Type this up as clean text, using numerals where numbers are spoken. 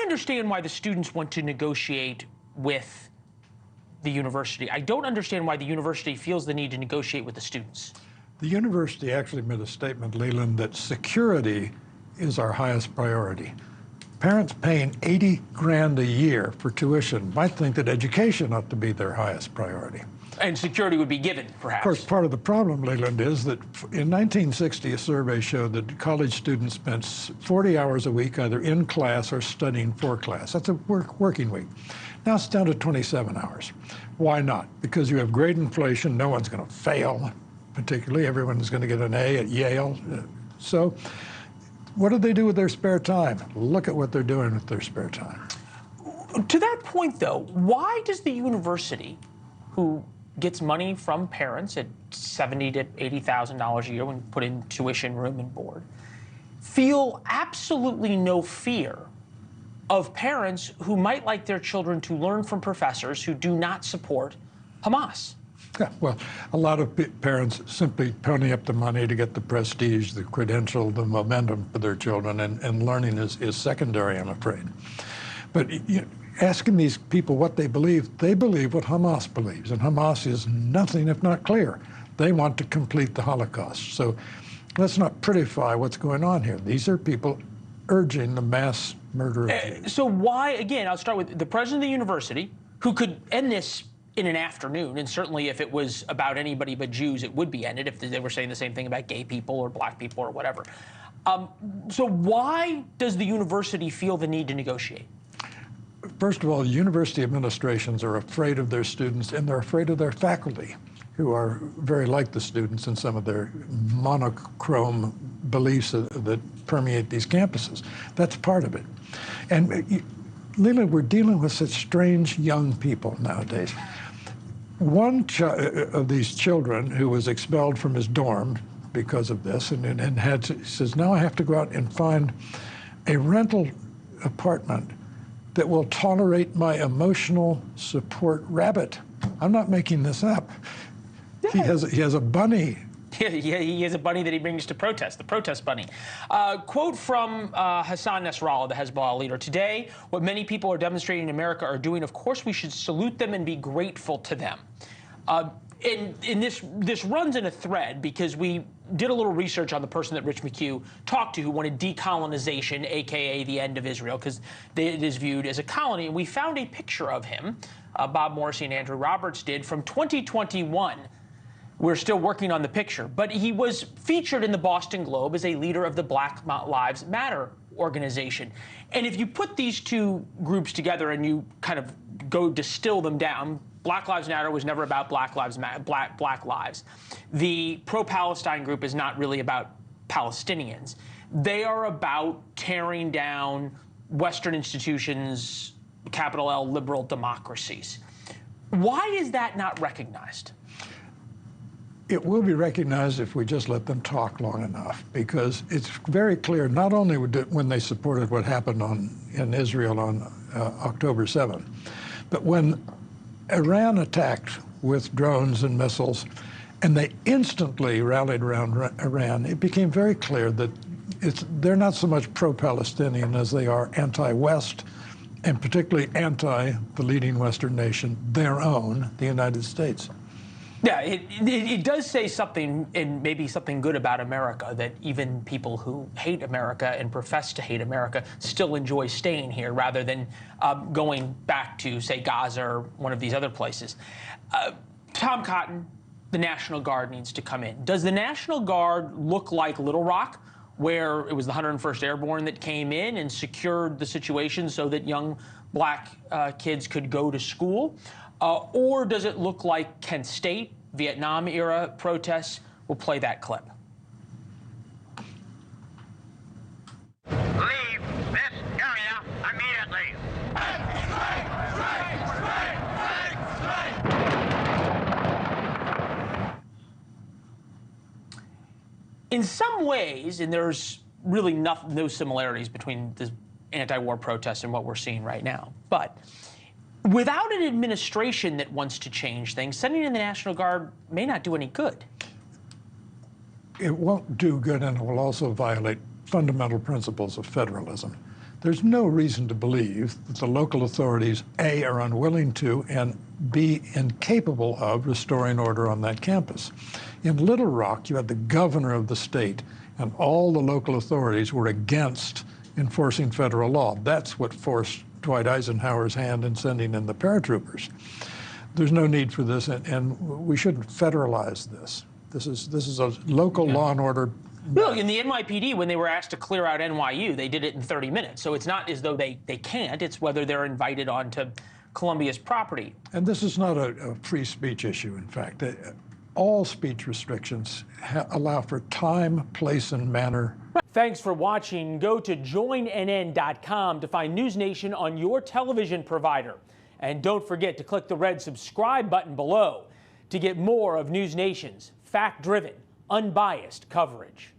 understand why the students want to negotiate with the university. I don't understand why the university feels the need to negotiate with the students. The university actually made a statement, Leland, that security is our highest priority. Parents paying 80 grand a year for tuition might think that education ought to be their highest priority. And security would be given, perhaps. Of course, part of the problem, Leland, is that in 1960, a survey showed that college students spent 40 hours a week either in class or studying for class. That's a working week. Now it's down to 27 hours. Why not? Because you have grade inflation. No one's going to fail, particularly. Everyone's going to get an A at Yale. So what do they do with their spare time? Look at what they're doing with their spare time. To that point, though, why does the university, who gets money from parents at $70,000 to $80,000 a year when put in tuition, room, and board, feel absolutely no fear of parents who might like their children to learn from professors who do not support Hamas? Yeah, well, a lot of parents simply pony up the money to get the prestige, the credential, the momentum for their children, and learning is secondary, I'm afraid. But asking these people what they believe what Hamas believes, and Hamas is nothing if not clear. They want to complete the Holocaust. So let's not prettify what's going on here. These are people urging the mass murder of Jews. So why, again, I'll start with the president of the university, who could end this in an afternoon, and certainly if it was about anybody but Jews, it would be ended if they were saying the same thing about gay people or black people or whatever. So why does the university feel the need to negotiate? First of all, university administrations are afraid of their students, and they're afraid of their faculty, who are very like the students in some of their monochrome beliefs that permeate these campuses. That's part of it. And Leland, we're dealing with such strange young people nowadays. One of these children who was expelled from his dorm because of this says, now I have to go out and find a rental apartment that will tolerate my emotional support rabbit. I'm not making this up. Yeah. He has a bunny. Yeah, he has a bunny that he brings to protest, the protest bunny. Quote from Hassan Nasrallah, the Hezbollah leader. Today, what many people are demonstrating in America are doing, of course, we should salute them and be grateful to them. And this runs in a thread because we did a little research on the person that Rich McHugh talked to who wanted decolonization, a.k.a. the end of Israel, because it is viewed as a colony. And we found a picture of him, Bob Morrissey and Andrew Roberts did, from 2021. We're still working on the picture, but he was featured in the Boston Globe as a leader of the Black Lives Matter organization. And if you put these two groups together and you kind of go distill them down, Black Lives Matter was never about black lives. The pro-Palestine group is not really about Palestinians. They are about tearing down Western institutions, capital L, liberal democracies. Why is that not recognized? It will be recognized if we just let them talk long enough, because it's very clear, not only when they supported what happened in Israel on October 7th, but when Iran attacked with drones and missiles, and they instantly rallied around Iran, it became very clear that they're not so much pro-Palestinian as they are anti-West, and particularly anti the leading Western nation, their own, the United States. Yeah, it does say something, and maybe something good about America, that even people who hate America and profess to hate America still enjoy staying here rather than going back to, say, Gaza or one of these other places. Tom Cotton, the National Guard needs to come in. Does the National Guard look like Little Rock, where it was the 101st Airborne that came in and secured the situation so that young black kids could go to school? Or does it look like Kent State, Vietnam-era protests? We'll play that clip. Leave this area immediately. In some ways, and there's really no similarities between the anti-war protests and what we're seeing right now, but without an administration that wants to change things, sending in the National Guard may not do any good. It won't do good, and it will also violate fundamental principles of federalism. There's no reason to believe that the local authorities, A, are unwilling to, and B, incapable of restoring order on that campus. In Little Rock, you had the governor of the state, and all the local authorities were against enforcing federal law. That's what forced Dwight Eisenhower's hand in sending in the paratroopers. There's no need for this, and we shouldn't federalize this. This is a local law and order. Look, in the NYPD, when they were asked to clear out NYU, they did it in 30 minutes. So it's not as though they can't, it's whether they're invited onto Columbia's property. And this is not a free speech issue, in fact. All speech restrictions allow for time, place, and manner. Thanks for watching. Go to joinnn.com to find NewsNation on your television provider. And don't forget to click the red subscribe button below to get more of NewsNation's fact-driven, unbiased coverage.